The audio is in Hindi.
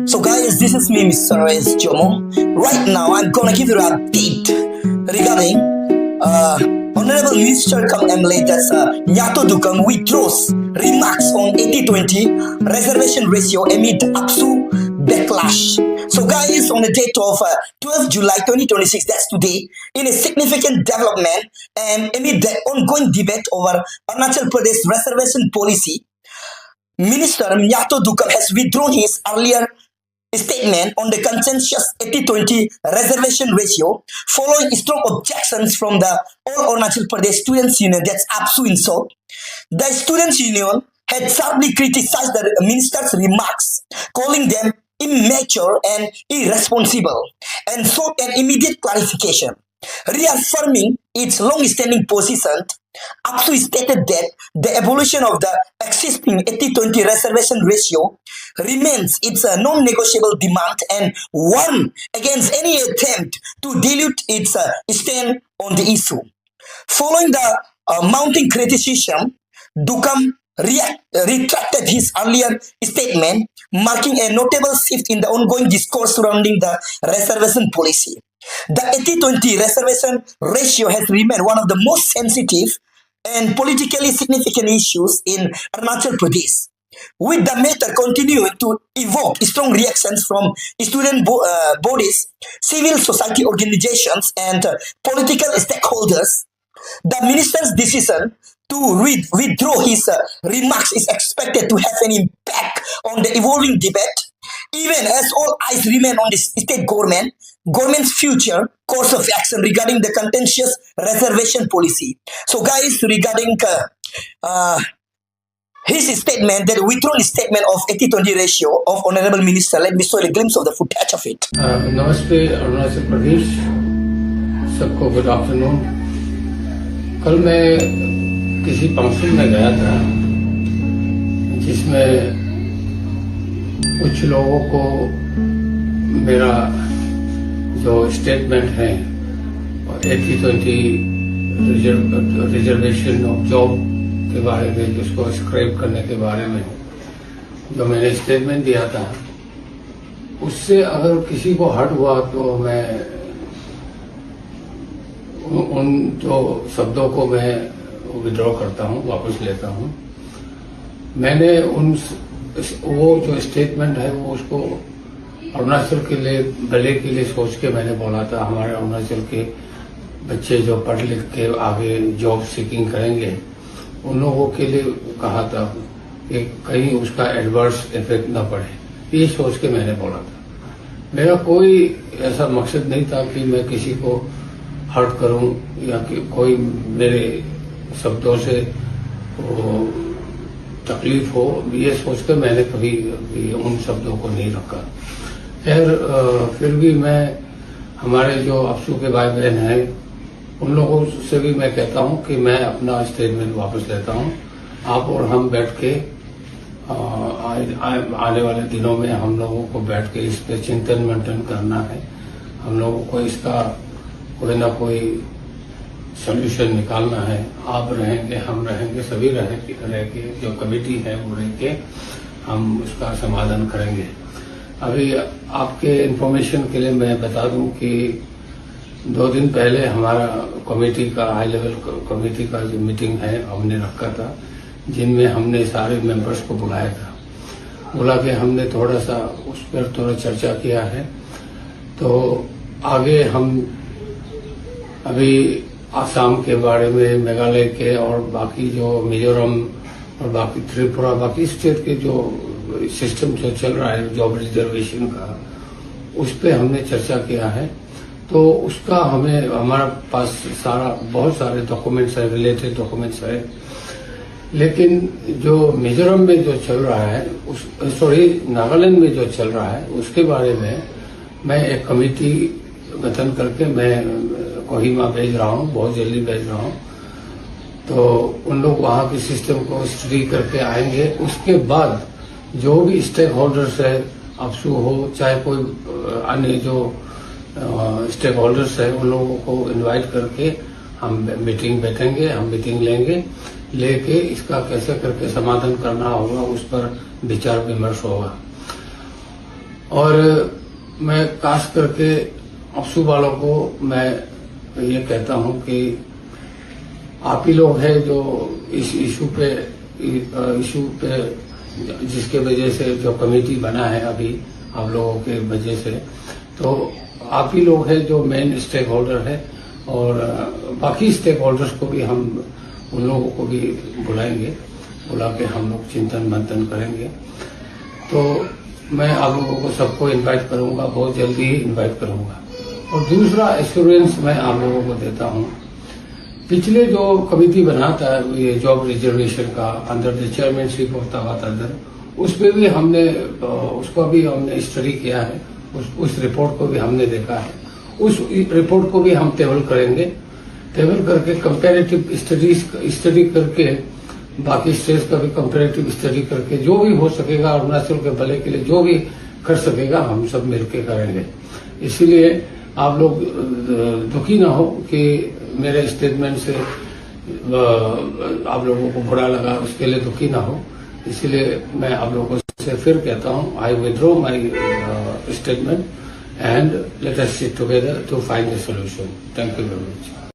So guys, this is me, Mr. S. Jomo. Right now, I'm gonna give you an update regarding Honorable Minister Kam MLA that's Nyato Dukam withdraws remarks on 80-20 reservation ratio amid APSU backlash. So guys, on the date of 12 July 2026, that's today, in a significant development and amid the ongoing debate over Arunachal Pradesh reservation policy, Minister Nyato Dukam has withdrawn his earlier statement on the contentious 80-20 reservation ratio following strong objections from the All Arunachal Pradesh Students Union, that's APSU in short. The Students Union had sharply criticized the minister's remarks, calling them immature and irresponsible, and sought an immediate clarification. Reaffirming its long-standing position, APSU stated that the evolution of the existing 80-20 reservation ratio remains its non-negotiable demand and warned against any attempt to dilute its stand on the issue. Following the mounting criticism, Dukam retracted his earlier statement, marking a notable shift in the ongoing discourse surrounding the reservation policy. The 80-20 reservation ratio has remained one of the most sensitive and politically significant issues in Arunachal Pradesh, with the matter continuing to evoke strong reactions from student bodies, civil society organizations, and political stakeholders. The minister's decision to withdraw his remarks is expected to have an impact on the evolving debate, even as all eyes remain on the state government's future course of action regarding the contentious reservation policy. So guys, regarding his statement, that withdrawn statement of 80-20 ratio of Honorable Minister, let me show a glimpse of the footage of it. नमस्ते अरुणाचल प्रदेश, सबको गुड आफ्टरनून। कल मैं किसी फंक्शन में गया था जिसमें कुछ लोगों को मेरा जो स्टेटमेंट है 80-20 रिजर्वेशन ऑफ जॉब के बारे में, जिसको स्क्रैप करने के बारे में जो मैंने स्टेटमेंट दिया था, उससे अगर किसी को हर्ट हुआ तो मैं उन जो शब्दों को मैं विड्रॉ करता हूं, वापस लेता हूं। मैंने वो जो स्टेटमेंट है वो उसको अरुणाचल के लिए भले के लिए सोच के मैंने बोला था। हमारे अरुणाचल के बच्चे जो पढ़ लिख के आगे जॉब सीकिंग करेंगे, उन लोगों के लिए कहा था कि कहीं उसका एडवर्स इफेक्ट न पड़े, ये सोच के मैंने बोला था। मेरा कोई ऐसा मकसद नहीं था कि मैं किसी को हर्ट करूं या कि कोई मेरे शब्दों से तकलीफ हो, ये सोचकर मैंने कभी उन शब्दों को नहीं रखा। खैर, फिर भी मैं हमारे जो APSU के भाई बहन हैं उन लोगों से भी मैं कहता हूं कि मैं अपना स्टेटमेंट वापस लेता हूं। आप और हम बैठ के आने वाले दिनों में हम लोगों को बैठ के इस पे चिंतन मंथन करना है। हम लोगों को इसका कोई ना कोई सोल्यूशन निकालना है। आप रहेंगे, हम रहेंगे, सभी रहेंगे, जो कमेटी है वो रहेंगे, हम उसका समाधान करेंगे। अभी आपके इन्फॉर्मेशन के लिए मैं बता दूं कि 2 दिन पहले हमारा कमेटी का हाई लेवल कमेटी का जो मीटिंग है हमने रखा था, जिनमें हमने सारे मेंबर्स को बुलाया था। बुला के हमने थोड़ा सा उस पर थोड़ा चर्चा किया है। तो आगे हम अभी आसाम के बारे में, मेघालय के और बाकी जो मिजोरम और बाकी त्रिपुरा, बाकी स्टेट के जो सिस्टम जो चल रहा है जॉब रिजर्वेशन का, उस पे हमने चर्चा किया है। तो उसका हमारा पास बहुत सारे डॉक्यूमेंट्स है, रिलेटेड डॉक्यूमेंट्स है। लेकिन जो मिजोरम में जो चल रहा है, नागालैंड में जो चल रहा है, उसके बारे में मैं एक कमेटी गठन करके मैं कोहिमा भेज रहा हूं, बहुत जल्दी भेज रहा हूं। तो उन लोग वहां के सिस्टम को स्टडी करके आएंगे। उसके बाद जो भी स्टेक होल्डर्स है, APSU हो चाहे कोई अन्य जो स्टेक होल्डर्स है, उन लोगों को इनवाइट करके हम मीटिंग बैठेंगे, हम मीटिंग लेके इसका कैसे करके समाधान करना होगा, उस पर विचार विमर्श होगा। और मैं खास करके अपसू वालों को मैं ये कहता हूं कि आप ही लोग हैं जो इस इशू पे जिसके वजह से जो कमेटी बना है अभी आप लोगों के वजह से, तो आप ही लोग हैं जो मेन स्टेक होल्डर है। और बाकी स्टेक होल्डर्स को भी हम उन लोगों को भी बुला के हम लोग चिंतन मंथन करेंगे। तो मैं आप लोगों को सबको इनवाइट करूंगा, बहुत जल्दी ही इनवाइट करूंगा। और दूसरा एश्योरेंस मैं आप लोगों को देता हूं, पिछले जो कमेटी बना था ये जॉब रिजर्वेशन का अंडर द चेयरमैनशिप ऑफ तावात अदर, उसमें भी हमने उसको भी हमने स्टडी किया है, उस रिपोर्ट को भी हमने देखा है। उस रिपोर्ट को भी हम टेबल करेंगे, टेबल करके कंपैरेटिव स्टडी करके बाकी स्टेट्स का भी कंपैरेटिव स्टडी करके जो भी हो सकेगा अरुणाचल के भले के लिए जो भी कर सकेगा हम सब मिलकर करेंगे। इसीलिए आप लोग दुखी ना हो कि मेरे स्टेटमेंट से आप लोगों को बुरा लगा, उसके लिए दुखी ना हो। इसलिए मैं आप लोगों से फिर कहता हूं, I withdraw my statement and let us sit together to find a solution. Thank you very much.